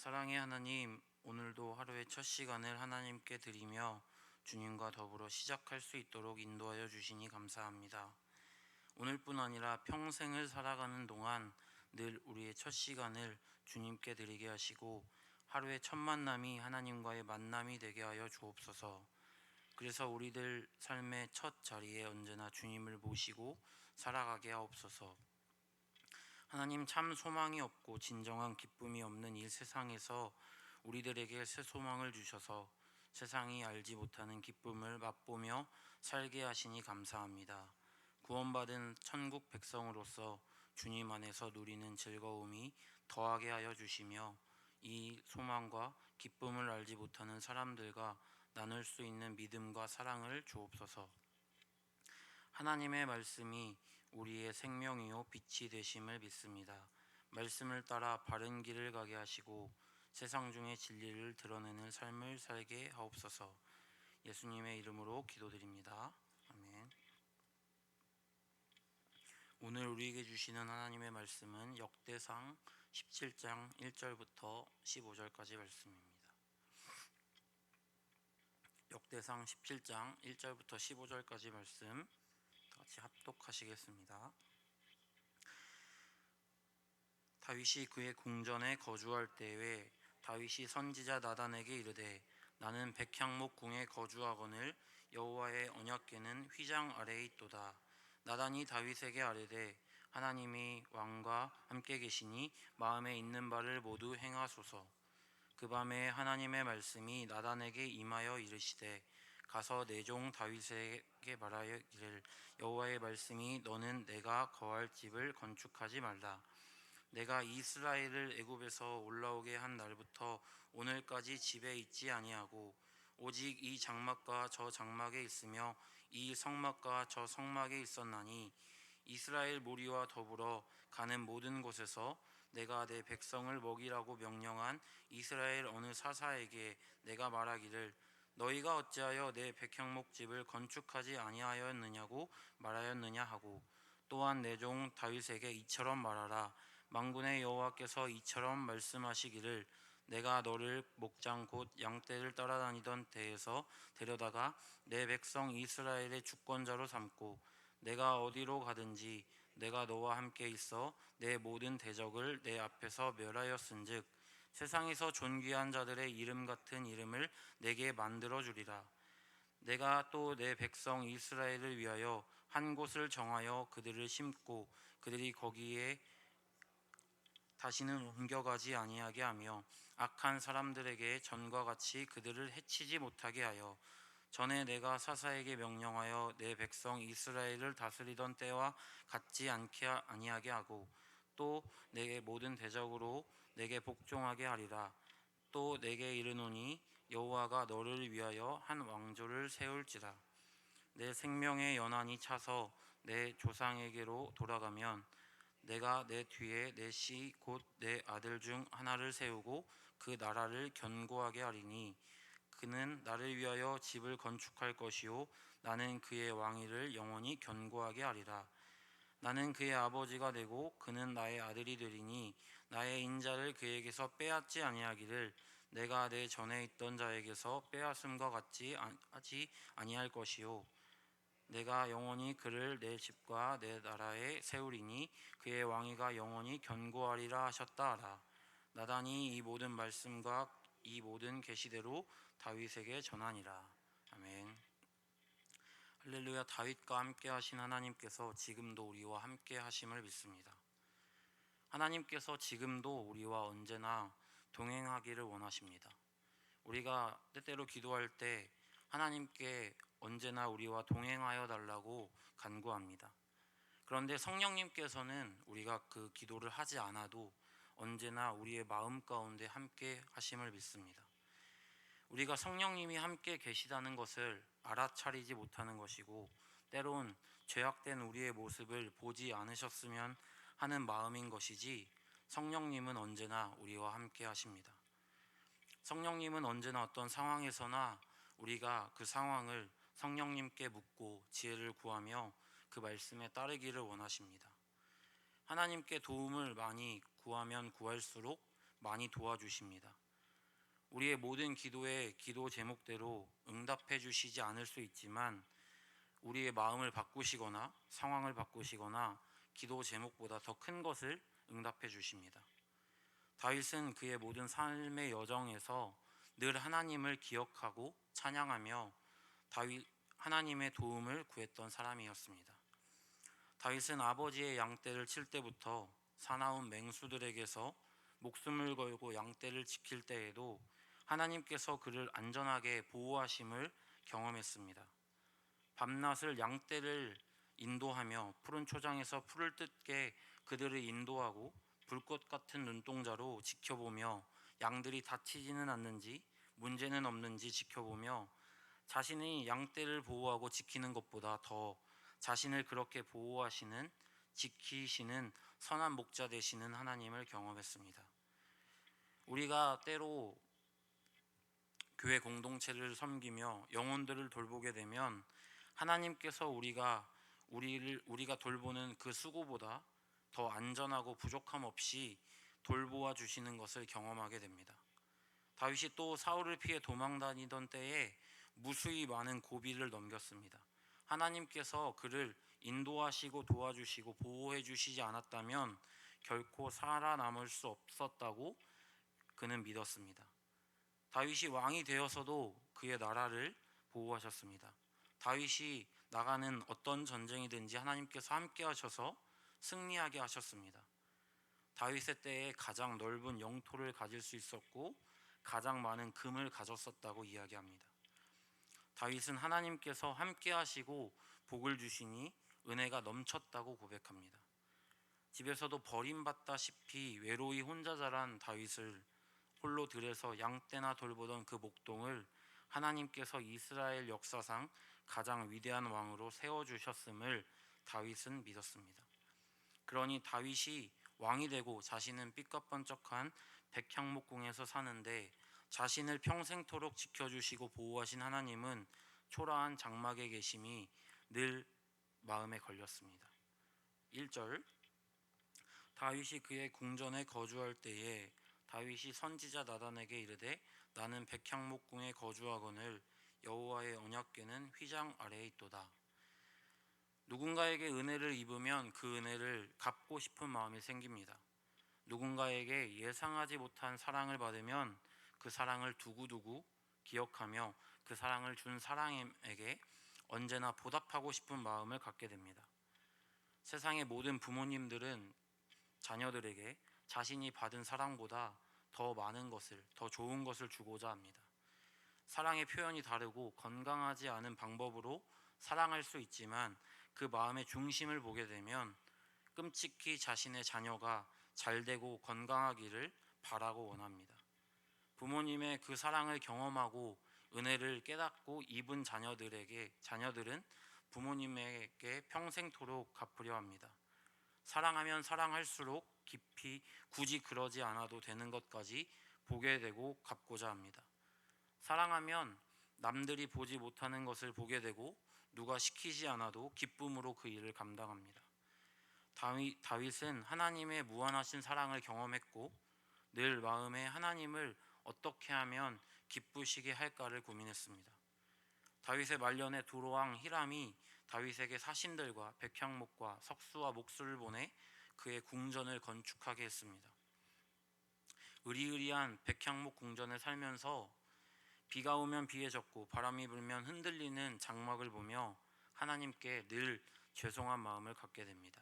사랑의 하나님, 오늘도 하루의 첫 시간을 하나님께 드리며 주님과 더불어 시작할 수 있도록 인도하여 주시니 감사합니다. 오늘뿐 아니라 평생을 살아가는 동안 늘 우리의 첫 시간을 주님께 드리게 하시고 하루의 첫 만남이 하나님과의 만남이 되게 하여 주옵소서. 그래서 우리들 삶의 첫 자리에 언제나 주님을 모시고 살아가게 하옵소서. 하나님, 참 소망이 없고 진정한 기쁨이 없는 이 세상에서 우리들에게 새 소망을 주셔서 세상이 알지 못하는 기쁨을 맛보며 살게 하시니 감사합니다. 구원받은 천국 백성으로서 주님 안에서 누리는 즐거움이 더하게 하여 주시며 이 소망과 기쁨을 알지 못하는 사람들과 나눌 수 있는 믿음과 사랑을 주옵소서. 하나님의 말씀이 우리의 생명이요 빛이 되심을 믿습니다. 말씀을 따라 바른 길을 가게 하시고 세상 중의 진리를 드러내는 삶을 살게 하옵소서. 예수님의 이름으로 기도드립니다. 아멘. 오늘 우리에게 주시는 하나님의 말씀은 역대상 17장 1절부터 15절까지 말씀입니다. 역대상 17장 1절부터 15절까지 말씀 같이 합독하시겠습니다. 다윗이 그의 궁전에 거주할 때에 다윗이 선지자 나단에게 이르되 나는 백향목 궁에 거주하거늘 여호와의 언약궤는 휘장 아래에 있도다. 나단이 다윗에게 아뢰되 하나님이 왕과 함께 계시니 마음에 있는 바를 모두 행하소서. 그 밤에 하나님의 말씀이 나단에게 임하여 이르시되 가서 내 종 다윗에게 말하여 이르기를 여호와의 말씀이 너는 내가 거할 집을 건축하지 말라. 내가 이스라엘을 애굽에서 올라오게 한 날부터 오늘까지 집에 있지 아니하고 오직 이 장막과 저 장막에 있으며 이 성막과 저 성막에 있었나니 이스라엘 무리와 더불어 가는 모든 곳에서 내가 내 백성을 먹이라고 명령한 이스라엘 어느 사사에게 내가 말하기를 너희가 어찌하여 내 백향목집을 건축하지 아니하였느냐고 말하였느냐 하고 또한 내 종 다윗에게 이처럼 말하라. 만군의 여호와께서 이처럼 말씀하시기를 내가 너를 목장 곧 양떼를 따라다니던 데에서 데려다가 내 백성 이스라엘의 주권자로 삼고 내가 어디로 가든지 내가 너와 함께 있어 내 모든 대적을 내 앞에서 멸하였은즉 세상에서 존귀한 자들의 이름 같은 이름을 내게 만들어 주리라. 내가 또 내 백성 이스라엘을 위하여 한 곳을 정하여 그들을 심고 그들이 거기에 다시는 옮겨가지 아니하게 하며 악한 사람들에게 전과 같이 그들을 해치지 못하게 하여 전에 내가 사사에게 명령하여 내 백성 이스라엘을 다스리던 때와 같지 않게 아니하게 하고 또 내게 모든 대적으로 내게 복종하게 하리라. 또 내게 이르노니 여호와가 너를 위하여 한 왕조를 세울지라. 내 생명의 연한이 차서 내 조상에게로 돌아가면 내가 내 뒤에 내 씨 곧 내 아들 중 하나를 세우고 그 나라를 견고하게 하리니 그는 나를 위하여 집을 건축할 것이요 나는 그의 왕위를 영원히 견고하게 하리라. 나는 그의 아버지가 되고 그는 나의 아들이 되리니 나의 인자를 그에게서 빼앗지 아니하기를 내가 내 전에 있던 자에게서 빼앗음과 같이 하지 아니할 것이요 내가 영원히 그를 내 집과 내 나라에 세우리니 그의 왕위가 영원히 견고하리라 하셨다 하라. 나단이 이 모든 말씀과 이 모든 계시대로 다윗에게 전하니라. 아멘. 할렐루야. 다윗과 함께 하신 하나님께서 지금도 우리와 함께 하심을 믿습니다. 하나님께서 지금도 우리와 언제나 동행하기를 원하십니다. 우리가 때때로 기도할 때 하나님께 언제나 우리와 동행하여 달라고 간구합니다. 그런데 성령님께서는 우리가 그 기도를 하지 않아도 언제나 우리의 마음 가운데 함께 하심을 믿습니다. 우리가 성령님이 함께 계시다는 것을 알아차리지 못하는 것이고 때론 죄악된 우리의 모습을 보지 않으셨으면 하는 마음인 것이지 성령님은 언제나 우리와 함께 하십니다. 성령님은 언제나 어떤 상황에서나 우리가 그 상황을 성령님께 묻고 지혜를 구하며 그 말씀에 따르기를 원하십니다. 하나님께 도움을 많이 구하면 구할수록 많이 도와주십니다. 우리의 모든 기도에 기도 제목대로 응답해 주시지 않을 수 있지만 우리의 마음을 바꾸시거나 상황을 바꾸시거나 기도 제목보다 더 큰 것을 응답해 주십니다. 다윗은 그의 모든 삶의 여정에서 늘 하나님을 기억하고 찬양하며 하나님의 도움을 구했던 사람이었습니다. 다윗은 아버지의 양떼를 칠 때부터 사나운 맹수들에게서 목숨을 걸고 양떼를 지킬 때에도 하나님께서 그를 안전하게 보호하심을 경험했습니다. 밤낮을 양떼를 인도하며 푸른 초장에서 풀을 뜯게 그들을 인도하고 불꽃 같은 눈동자로 지켜보며 양들이 다치지는 않는지 문제는 없는지 지켜보며 자신이 양떼를 보호하고 지키는 것보다 더 자신을 그렇게 보호하시는 지키시는 선한 목자 되시는 하나님을 경험했습니다. 우리가 때로 교회 공동체를 섬기며 영혼들을 돌보게 되면 하나님께서 우리가 돌보는 그 수고보다 더 안전하고 부족함 없이 돌보아 주시는 것을 경험하게 됩니다. 다윗이 또 사울을 피해 도망다니던 때에 무수히 많은 고비를 넘겼습니다. 하나님께서 그를 인도하시고 도와주시고 보호해 주시지 않았다면 결코 살아남을 수 없었다고 그는 믿었습니다. 다윗이 왕이 되어서도 그의 나라를 보호하셨습니다. 다윗이 나가는 어떤 전쟁이든지 하나님께서 함께 하셔서 승리하게 하셨습니다. 다윗의 때에 가장 넓은 영토를 가질 수 있었고 가장 많은 금을 가졌었다고 이야기합니다. 다윗은 하나님께서 함께 하시고 복을 주시니 은혜가 넘쳤다고 고백합니다. 집에서도 버림받다시피 외로이 혼자 자란 다윗을 홀로 들에서 양떼나 돌보던 그 목동을 하나님께서 이스라엘 역사상 가장 위대한 왕으로 세워주셨음을 다윗은 믿었습니다. 그러니 다윗이 왕이 되고 자신은 삐까뻔쩍한 백향목궁에서 사는데 자신을 평생토록 지켜주시고 보호하신 하나님은 초라한 장막에 계심이 늘 마음에 걸렸습니다. 1절 다윗이 그의 궁전에 거주할 때에 다윗이 선지자 나단에게 이르되 나는 백향목궁에 거주하거늘 여호와의 언약궤는 휘장 아래에 있도다. 누군가에게 은혜를 입으면 그 은혜를 갚고 싶은 마음이 생깁니다. 누군가에게 예상하지 못한 사랑을 받으면 그 사랑을 두고두고 기억하며 그 사랑을 준 사랑에게 언제나 보답하고 싶은 마음을 갖게 됩니다. 세상의 모든 부모님들은 자녀들에게 자신이 받은 사랑보다 더 많은 것을, 더 좋은 것을 주고자 합니다. 사랑의 표현이 다르고 건강하지 않은 방법으로 사랑할 수 있지만 그 마음의 중심을 보게 되면 끔찍히 자신의 자녀가 잘되고 건강하기를 바라고 원합니다. 부모님의 그 사랑을 경험하고 은혜를 깨닫고 입은 자녀들은 부모님에게 평생토록 갚으려 합니다. 사랑하면 사랑할수록 깊이 굳이 그러지 않아도 되는 것까지 보게 되고 갚고자 합니다. 사랑하면 남들이 보지 못하는 것을 보게 되고 누가 시키지 않아도 기쁨으로 그 일을 감당합니다. 다윗은 하나님의 무한하신 사랑을 경험했고 늘 마음에 하나님을 어떻게 하면 기쁘시게 할까를 고민했습니다. 다윗의 말년에 두로왕 히람이 다윗에게 사신들과 백향목과 석수와 목수를 보내 그의 궁전을 건축하게 했습니다. 의리의리한 백향목 궁전에 살면서 비가 오면 비에 젖고 바람이 불면 흔들리는 장막을 보며 하나님께 늘 죄송한 마음을 갖게 됩니다.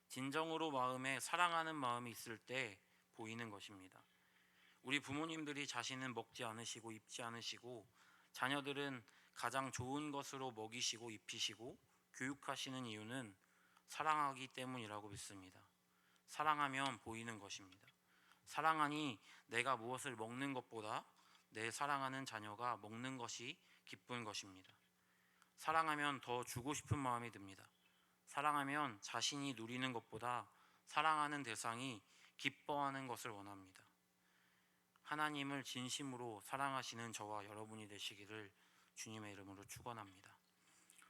진정으로 마음에 사랑하는 마음이 있을 때 보이는 것입니다. 우리 부모님들이 자신은 먹지 않으시고 입지 않으시고 자녀들은 가장 좋은 것으로 먹이시고 입히시고 교육하시는 이유는 사랑하기 때문이라고 믿습니다. 사랑하면 보이는 것입니다. 사랑하니 내가 무엇을 먹는 것보다 내 사랑하는 자녀가 먹는 것이 기쁜 것입니다. 사랑하면 더 주고 싶은 마음이 듭니다. 사랑하면 자신이 누리는 것보다 사랑하는 대상이 기뻐하는 것을 원합니다. 하나님을 진심으로 사랑하시는 저와 여러분이 되시기를 주님의 이름으로 축원합니다.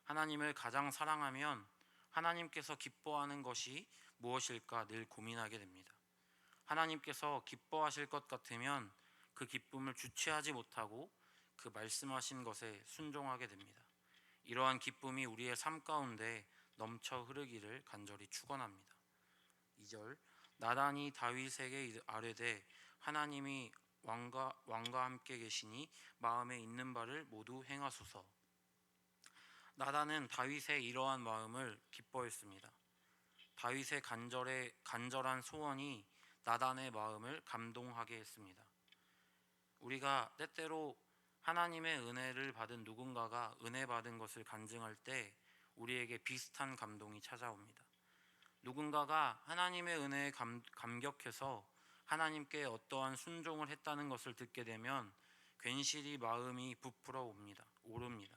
하나님을 가장 사랑하면 하나님께서 기뻐하는 것이 무엇일까 늘 고민하게 됩니다. 하나님께서 기뻐하실 것 같으면 그 기쁨을 주체하지 못하고 그 말씀하신 것에 순종하게 됩니다. 이러한 기쁨이 우리의 삶 가운데 넘쳐 흐르기를 간절히 축원합니다. 2절 나단이 다윗에게 아뢰되 하나님이 왕과 함께 계시니 마음에 있는 바를 모두 행하소서. 나단은 다윗의 이러한 마음을 기뻐했습니다. 다윗의 간절한 소원이 나단의 마음을 감동하게 했습니다. 우리가 때때로 하나님의 은혜를 받은 누군가가 은혜 받은 것을 간증할 때 우리에게 비슷한 감동이 찾아옵니다. 누군가가 하나님의 은혜에 감격해서 하나님께 어떠한 순종을 했다는 것을 듣게 되면 괜시리 마음이 부풀어 오릅니다.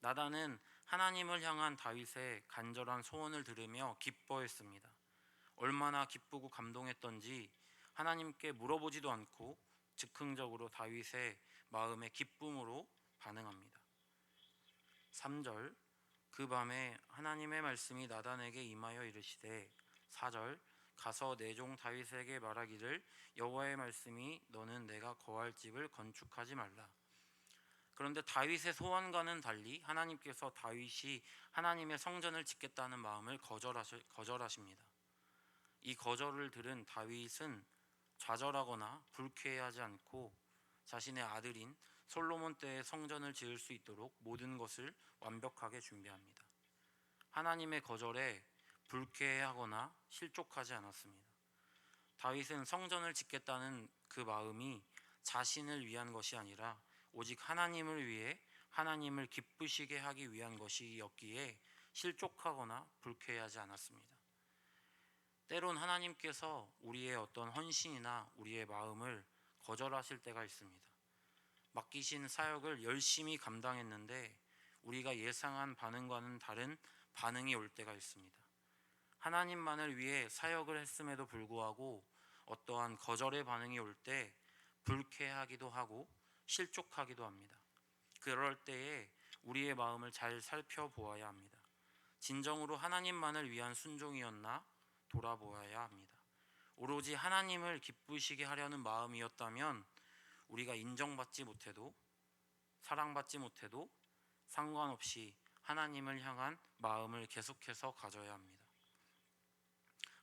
나단은 하나님을 향한 다윗의 간절한 소원을 들으며 기뻐했습니다. 얼마나 기쁘고 감동했던지 하나님께 물어보지도 않고 즉흥적으로 다윗의 마음의 기쁨으로 반응합니다. 3절 그 밤에 하나님의 말씀이 나단에게 임하여 이르시되 4절 가서 내 종 다윗에게 말하기를 여호와의 말씀이 너는 내가 거할 집을 건축하지 말라. 그런데 다윗의 소원과는 달리 하나님께서 다윗이 하나님의 성전을 짓겠다는 마음을 거절하십니다. 이 거절을 들은 다윗은 좌절하거나 불쾌해하지 않고 자신의 아들인 솔로몬 때의 성전을 지을 수 있도록 모든 것을 완벽하게 준비합니다. 하나님의 거절에 불쾌해하거나 실족하지 않았습니다. 다윗은 성전을 짓겠다는 그 마음이 자신을 위한 것이 아니라 오직 하나님을 위해 하나님을 기쁘시게 하기 위한 것이었기에 실족하거나 불쾌해하지 않았습니다. 때론 하나님께서 우리의 어떤 헌신이나 우리의 마음을 거절하실 때가 있습니다. 맡기신 사역을 열심히 감당했는데 우리가 예상한 반응과는 다른 반응이 올 때가 있습니다. 하나님만을 위해 사역을 했음에도 불구하고 어떠한 거절의 반응이 올 때 불쾌하기도 하고 실족하기도 합니다. 그럴 때에 우리의 마음을 잘 살펴보아야 합니다. 진정으로 하나님만을 위한 순종이었나 돌아보아야 합니다. 오로지 하나님을 기쁘시게 하려는 마음이었다면 우리가 인정받지 못해도 사랑받지 못해도 상관없이 하나님을 향한 마음을 계속해서 가져야 합니다.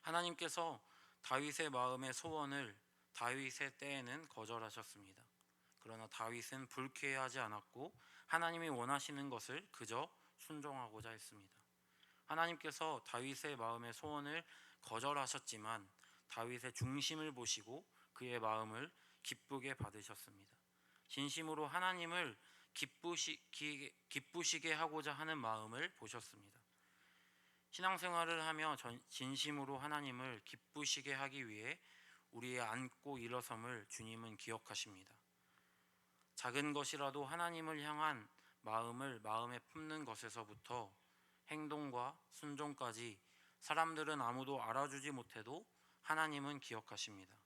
하나님께서 다윗의 마음의 소원을 다윗의 때에는 거절하셨습니다. 그러나 다윗은 불쾌해하지 않았고 하나님이 원하시는 것을 그저 순종하고자 했습니다. 하나님께서 다윗의 마음의 소원을 거절하셨지만 다윗의 중심을 보시고 그의 마음을 기쁘게 받으셨습니다. 진심으로 하나님을 기쁘시게 하고자 하는 마음을 보셨습니다. 신앙생활을 하며 진심으로 하나님을 기쁘시게 하기 위해 우리의 앉고 일어섬을 주님은 기억하십니다. 작은 것이라도 하나님을 향한 마음을 마음에 품는 것에서부터 행동과 순종까지 사람들은 아무도 알아주지 못해도 하나님은 기억하십니다.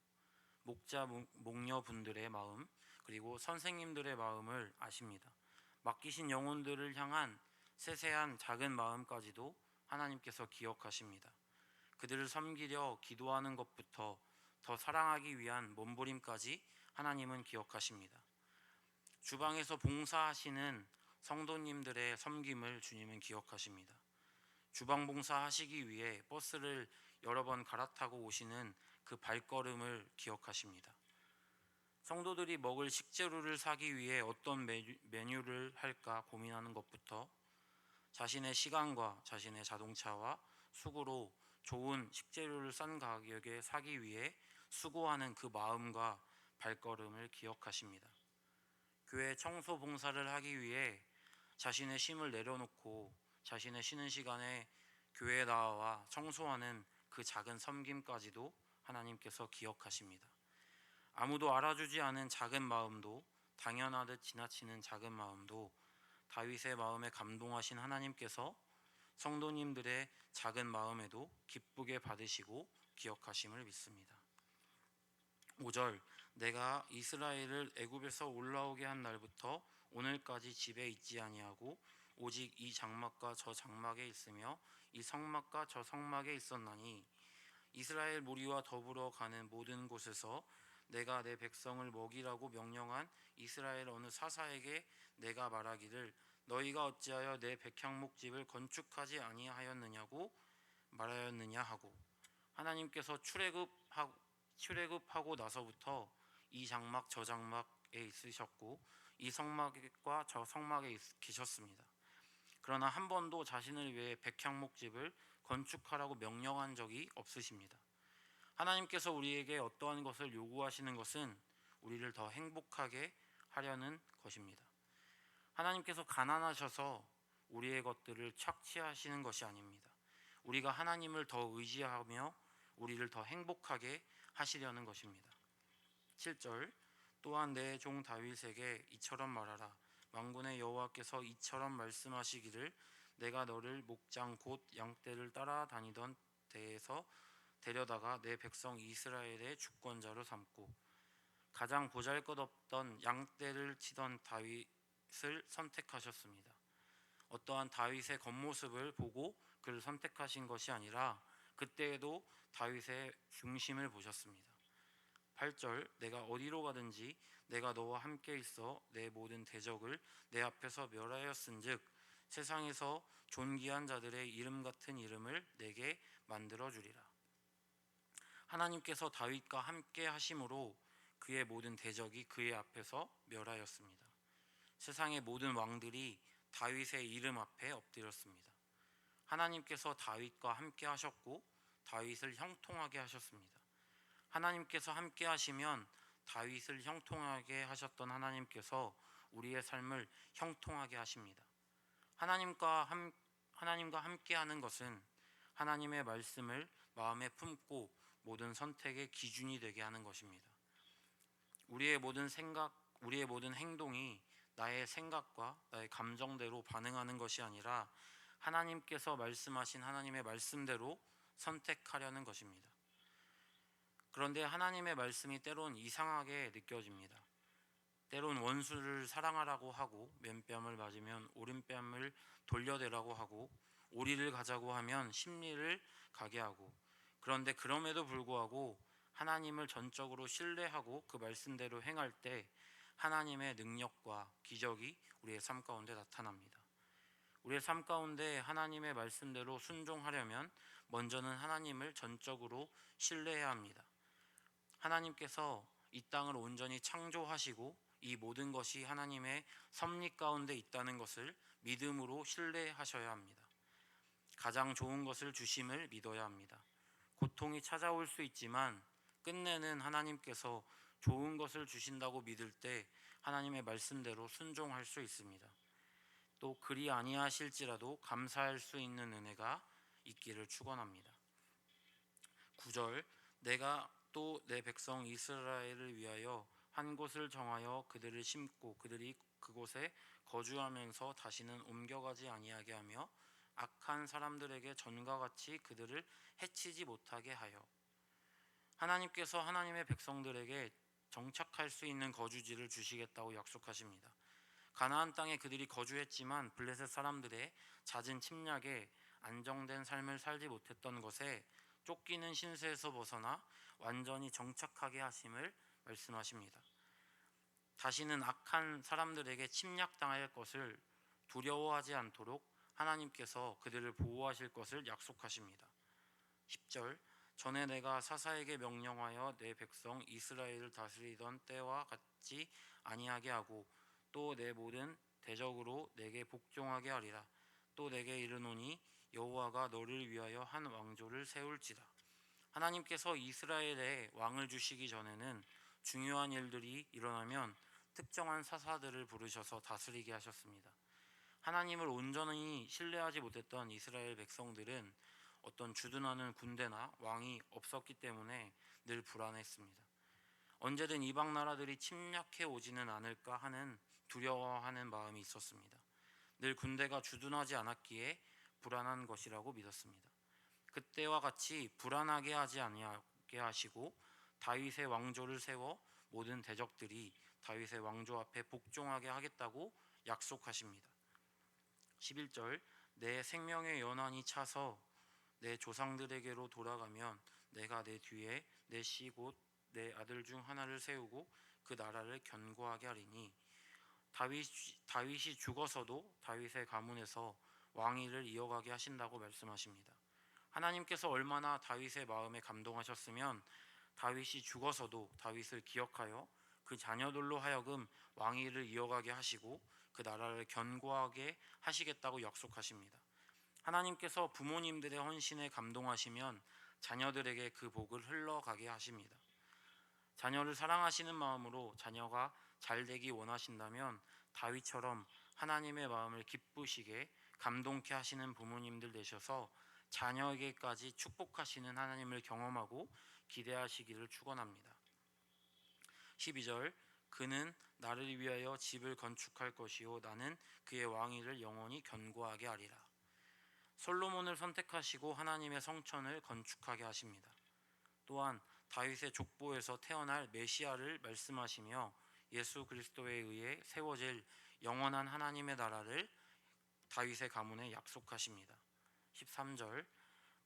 목자, 목녀분들의 마음 그리고 선생님들의 마음을 아십니다. 맡기신 영혼들을 향한 세세한 작은 마음까지도 하나님께서 기억하십니다. 그들을 섬기려 기도하는 것부터 더 사랑하기 위한 몸부림까지 하나님은 기억하십니다. 주방에서 봉사하시는 성도님들의 섬김을 주님은 기억하십니다. 주방 봉사하시기 위해 버스를 여러 번 갈아타고 오시는 그 발걸음을 기억하십니다. 성도들이 먹을 식재료를 사기 위해 어떤 메뉴를 할까 고민하는 것부터 자신의 시간과 자신의 자동차와 수고로 좋은 식재료를 싼 가격에 사기 위해 수고하는 그 마음과 발걸음을 기억하십니다. 교회 청소 봉사를 하기 위해 자신의 쉼을 내려놓고 자신의 쉬는 시간에 교회에 나와 청소하는 그 작은 섬김까지도 하나님께서 기억하십니다. 아무도 알아주지 않은 작은 마음도 당연하듯 지나치는 작은 마음도 다윗의 마음에 감동하신 하나님께서 성도님들의 작은 마음에도 기쁘게 받으시고 기억하심을 믿습니다. 5절 내가 이스라엘을 애굽에서 올라오게 한 날부터 오늘까지 집에 있지 아니하고 오직 이 장막과 저 장막에 있으며 이 성막과 저 성막에 있었나니 이스라엘 무리와 더불어 가는 모든 곳에서 내가 내 백성을 먹이라고 명령한 이스라엘 어느 사사에게 내가 말하기를 너희가 어찌하여 내 백향목집을 건축하지 아니하였느냐고 말하였느냐 하고, 하나님께서 출애굽하고 나서부터 이 장막 저 장막에 있으셨고 이 성막과 저 성막에 계셨습니다. 그러나 한 번도 자신을 위해 백향목집을 건축하라고 명령한 적이 없으십니다. 하나님께서 우리에게 어떠한 것을 요구하시는 것은 우리를 더 행복하게 하려는 것입니다. 하나님께서 가난하셔서 우리의 것들을 착취하시는 것이 아닙니다. 우리가 하나님을 더 의지하며 우리를 더 행복하게 하시려는 것입니다. 7절, 또한 내 종 다윗에게 이처럼 말하라. 만군의 여호와께서 이처럼 말씀하시기를 내가 너를 목장 곧 양떼를 따라다니던 데에서 데려다가 내 백성 이스라엘의 주권자로 삼고 가장 보잘것없던 양떼를 치던 다윗을 선택하셨습니다. 어떠한 다윗의 겉모습을 보고 그를 선택하신 것이 아니라 그때에도 다윗의 중심을 보셨습니다. 8절, 내가 어디로 가든지 내가 너와 함께 있어 내 모든 대적을 내 앞에서 멸하였은즉 세상에서 존귀한 자들의 이름 같은 이름을 내게 만들어 주리라. 하나님께서 다윗과 함께 하심으로 그의 모든 대적이 그의 앞에서 멸하였습니다. 세상의 모든 왕들이 다윗의 이름 앞에 엎드렸습니다. 하나님께서 다윗과 함께 하셨고 다윗을 형통하게 하셨습니다. 하나님께서 함께 하시면 다윗을 형통하게 하셨던 하나님께서 우리의 삶을 형통하게 하십니다. 하나님과 함께 하는 것은 하나님의 말씀을 마음에 품고 모든 선택의 기준이 되게 하는 것입니다. 우리의 모든 행동이 나의 생각과 나의 감정대로 반응하는 것이 아니라 하나님께서 말씀하신 하나님의 말씀대로 선택하려는 것입니다. 그런데 하나님의 말씀이 때론 이상하게 느껴집니다. 때론 원수를 사랑하라고 하고 맨뺨을 맞으면 오른뺨을 돌려대라고 하고 오리를 가자고 하면 십리를 가게 하고, 그런데 그럼에도 불구하고 하나님을 전적으로 신뢰하고 그 말씀대로 행할 때 하나님의 능력과 기적이 우리의 삶 가운데 나타납니다. 우리의 삶 가운데 하나님의 말씀대로 순종하려면 먼저는 하나님을 전적으로 신뢰해야 합니다. 하나님께서 이 땅을 온전히 창조하시고 이 모든 것이 하나님의 섭리 가운데 있다는 것을 믿음으로 신뢰하셔야 합니다. 가장 좋은 것을 주심을 믿어야 합니다. 고통이 찾아올 수 있지만 끝내는 하나님께서 좋은 것을 주신다고 믿을 때 하나님의 말씀대로 순종할 수 있습니다. 또 그리 아니하실지라도 감사할 수 있는 은혜가 있기를 축원합니다. 9절, 내가 또 내 백성 이스라엘을 위하여 한 곳을 정하여 그들을 심고 그들이 그곳에 거주하면서 다시는 옮겨가지 아니하게 하며 악한 사람들에게 전과 같이 그들을 해치지 못하게 하여. 하나님께서 하나님의 백성들에게 정착할 수 있는 거주지를 주시겠다고 약속하십니다. 가나안 땅에 그들이 거주했지만 블레셋 사람들의 잦은 침략에 안정된 삶을 살지 못했던 것에 쫓기는 신세에서 벗어나 완전히 정착하게 하심을 말씀하십니다. 다시는 악한 사람들에게 침략당할 것을 두려워하지 않도록 하나님께서 그들을 보호하실 것을 약속하십니다. 10절, 전에 내가 사사에게 명령하여 내 백성 이스라엘을 다스리던 때와 같지 아니하게 하고 또 내 모든 대적으로 내게 복종하게 하리라. 또 내게 이르노니 여호와가 너를 위하여 한 왕조를 세울지라. 하나님께서 이스라엘에 왕을 주시기 전에는 중요한 일들이 일어나면 특정한 사사들을 부르셔서 다스리게 하셨습니다. 하나님을 온전히 신뢰하지 못했던 이스라엘 백성들은 어떤 주둔하는 군대나 왕이 없었기 때문에 늘 불안했습니다. 언제든 이방 나라들이 침략해 오지는 않을까 하는 두려워하는 마음이 있었습니다. 늘 군대가 주둔하지 않았기에 불안한 것이라고 믿었습니다. 그때와 같이 불안하게 하지 아니하게 하시고 다윗의 왕조를 세워 모든 대적들이 다윗의 왕조 앞에 복종하게 하겠다고 약속하십니다. 11절, 내 생명의 연한이 차서 내 조상들에게로 돌아가면 내가 내 뒤에 내 씨 곧 내 아들 중 하나를 세우고 그 나라를 견고하게 하리니 다윗이 죽어서도 다윗의 가문에서 왕위를 이어가게 하신다고 말씀하십니다. 하나님께서 얼마나 다윗의 마음에 감동하셨으면 다윗이 죽어서도 다윗을 기억하여 그 자녀들로 하여금 왕위를 이어가게 하시고 그 나라를 견고하게 하시겠다고 약속하십니다. 하나님께서 부모님들의 헌신에 감동하시면 자녀들에게 그 복을 흘러가게 하십니다. 자녀를 사랑하시는 마음으로 자녀가 잘 되기 원하신다면 다윗처럼 하나님의 마음을 기쁘시게 감동케 하시는 부모님들 되셔서 자녀에게까지 축복하시는 하나님을 경험하고 기대하시기를 축원합니다. 12절 그는 나를 위하여 집을 건축할 것이요 나는 그의 왕위를 영원히 견고하게 하리라. 솔로몬을 선택하시고 하나님의 성전을 건축하게 하십니다. 또한 다윗의 족보에서 태어날 메시아를 말씀하시며 예수 그리스도에 의해 세워질 영원한 하나님의 나라를 다윗의 가문에 약속하십니다. 13절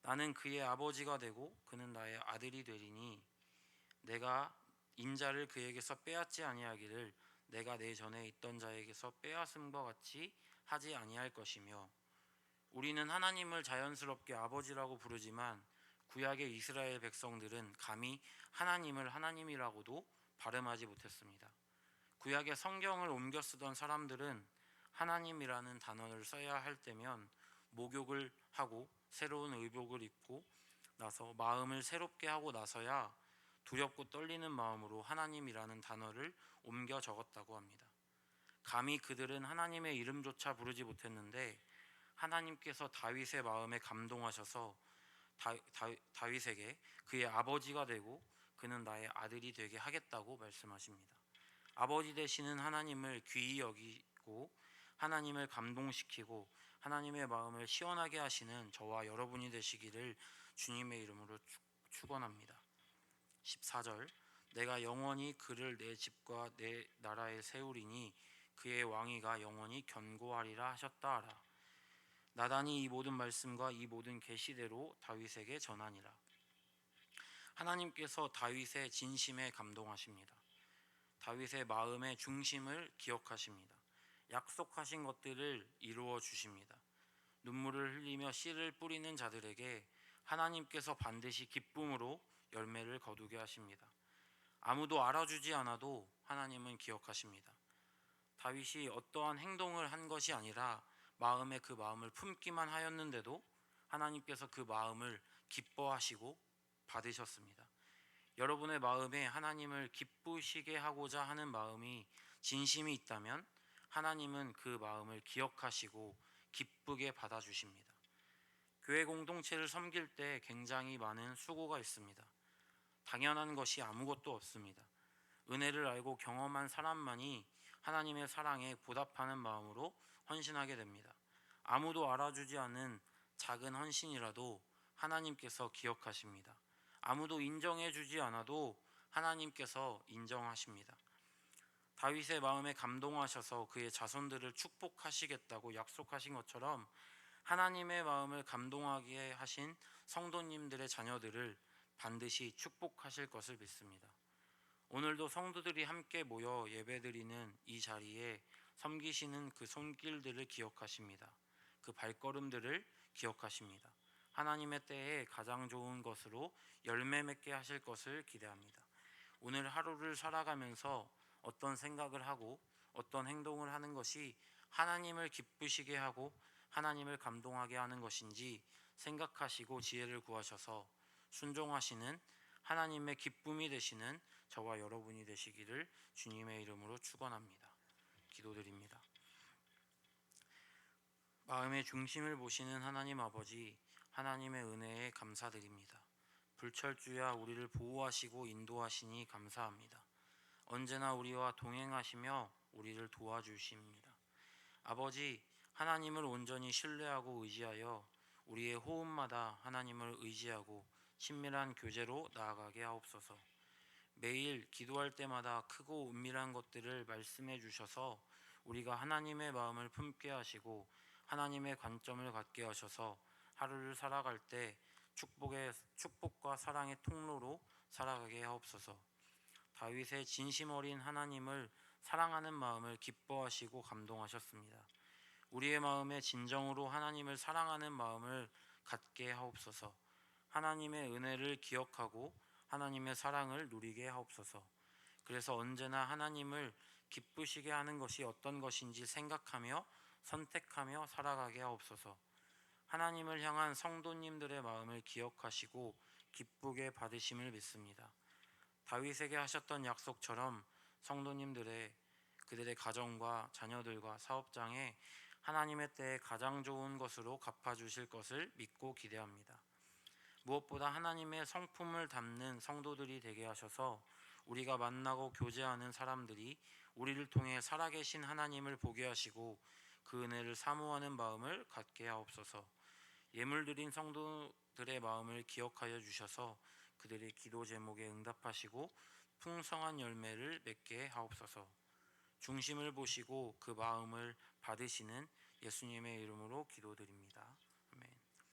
나는 그의 아버지가 되고 그는 나의 아들이 되리니 내가 인자를 그에게서 빼앗지 아니하기를 내가 내 전에 있던 자에게서 빼앗음과 같이 하지 아니할 것이며 우리는 하나님을 자연스럽게 아버지라고 부르지만 구약의 이스라엘 백성들은 감히 하나님을 하나님이라고도 발음하지 못했습니다. 구약의 성경을 옮겨 쓰던 사람들은 하나님이라는 단어를 써야 할 때면 목욕을 하고 새로운 의복을 입고 나서 마음을 새롭게 하고 나서야 두렵고 떨리는 마음으로 하나님이라는 단어를 옮겨 적었다고 합니다. 감히 그들은 하나님의 이름조차 부르지 못했는데 하나님께서 다윗의 마음에 감동하셔서 다윗에게 그의 아버지가 되고 그는 나의 아들이 되게 하겠다고 말씀하십니다. 아버지 되시는 하나님을 귀히 여기고 하나님을 감동시키고 하나님의 마음을 시원하게 하시는 저와 여러분이 되시기를 주님의 이름으로 축원합니다. 14절 내가 영원히 그를 내 집과 내 나라에 세우리니 그의 왕위가 영원히 견고하리라 하셨다 하라. 나단이 이 모든 말씀과 이 모든 계시대로 다윗에게 전하니라. 하나님께서 다윗의 진심에 감동하십니다. 다윗의 마음의 중심을 기억하십니다. 약속하신 것들을 이루어 주십니다. 눈물을 흘리며 씨를 뿌리는 자들에게 하나님께서 반드시 기쁨으로 열매를 거두게 하십니다. 아무도 알아주지 않아도 하나님은 기억하십니다. 다윗이 어떠한 행동을 한 것이 아니라 마음에 그 마음을 품기만 하였는데도 하나님께서 그 마음을 기뻐하시고 받으셨습니다. 여러분의 마음에 하나님을 기쁘시게 하고자 하는 마음이 진심이 있다면 하나님은 그 마음을 기억하시고 기쁘게 받아주십니다. 교회 공동체를 섬길 때 굉장히 많은 수고가 있습니다. 당연한 것이 아무것도 없습니다. 은혜를 알고 경험한 사람만이 하나님의 사랑에 보답하는 마음으로 헌신하게 됩니다. 아무도 알아주지 않은 작은 헌신이라도 하나님께서 기억하십니다. 아무도 인정해주지 않아도 하나님께서 인정하십니다. 다윗의 마음에 감동하셔서 그의 자손들을 축복하시겠다고 약속하신 것처럼 하나님의 마음을 감동하게 하신 성도님들의 자녀들을 반드시 축복하실 것을 믿습니다. 오늘도 성도들이 함께 모여 예배드리는 이 자리에 섬기시는 그 손길들을 기억하십니다. 그 발걸음들을 기억하십니다. 하나님의 때에 가장 좋은 것으로 열매 맺게 하실 것을 기대합니다. 오늘 하루를 살아가면서 어떤 생각을 하고 어떤 행동을 하는 것이 하나님을 기쁘시게 하고 하나님을 감동하게 하는 것인지 생각하시고 지혜를 구하셔서 순종하시는 하나님의 기쁨이 되시는 저와 여러분이 되시기를 주님의 이름으로 축원합니다. 기도드립니다. 마음의 중심을 보시는 하나님 아버지, 하나님의 은혜에 감사드립니다. 불철주야 우리를 보호하시고 인도하시니 감사합니다. 언제나 우리와 동행하시며 우리를 도와주십니다. 아버지, 하나님을 온전히 신뢰하고 의지하여 우리의 호흡마다 하나님을 의지하고 친밀한 교제로 나아가게 하옵소서. 매일 기도할 때마다 크고 은밀한 것들을 말씀해 주셔서 우리가 하나님의 마음을 품게 하시고 하나님의 관점을 갖게 하셔서 하루를 살아갈 때 축복과 사랑의 통로로 살아가게 하옵소서. 다윗의 진심 어린 하나님을 사랑하는 마음을 기뻐하시고 감동하셨습니다. 우리의 마음에 진정으로 하나님을 사랑하는 마음을 갖게 하옵소서. 하나님의 은혜를 기억하고 하나님의 사랑을 누리게 하옵소서. 그래서 언제나 하나님을 기쁘시게 하는 것이 어떤 것인지 생각하며 선택하며 살아가게 하옵소서. 하나님을 향한 성도님들의 마음을 기억하시고 기쁘게 받으심을 믿습니다. 다윗에게 하셨던 약속처럼 성도님들의 그들의 가정과 자녀들과 사업장에 하나님의 때에 가장 좋은 것으로 갚아주실 것을 믿고 기대합니다. 무엇보다 하나님의 성품을 담는 성도들이 되게 하셔서 우리가 만나고 교제하는 사람들이 우리를 통해 살아계신 하나님을 보게 하시고 그 은혜를 사모하는 마음을 갖게 하옵소서. 예물 드린 성도들의 마음을 기억하여 주셔서 그들의 기도 제목에 응답하시고 풍성한 열매를 맺게 하옵소서. 중심을 보시고 그 마음을 받으시는 예수님의 이름으로 기도드립니다.